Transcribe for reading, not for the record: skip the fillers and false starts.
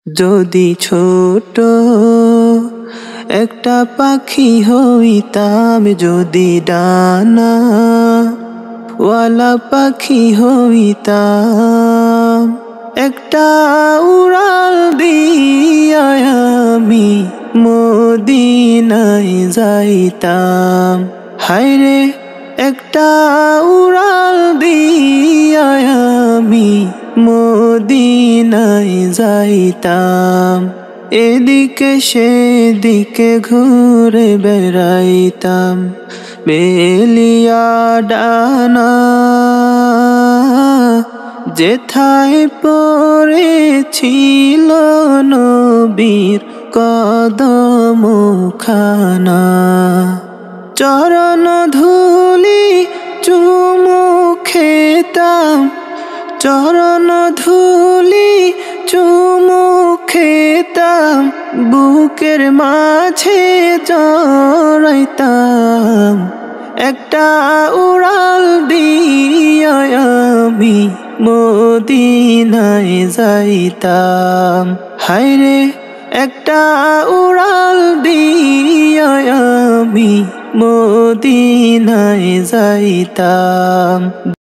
যদি ছোট একটা পাখি হইতাম, যদি ডানা ওয়ালা পাখি হইতাম, একটা উড়াল দিয়া আমি মদিনায় যাইতাম। হায়রে একটা উড়াল দিয়া আমি মদিনায় যাইতাম। এদিকে সেদিকে ঘুরে বেড়াইতাম, মেলিয়া ডানা যেথায় পড়েছিল নবীর কদমখানা। চরণ ধুলি চুমু খেতাম, চরণ ধুলি চুমু খেতাম, বুকের মাঝে জড়াইতাম। একটা উড়াল দিয়া আমি মদিনায় যাইতাম। হায়রে একটা উড়াল দিয়া আমি মদিনায় যাইতাম।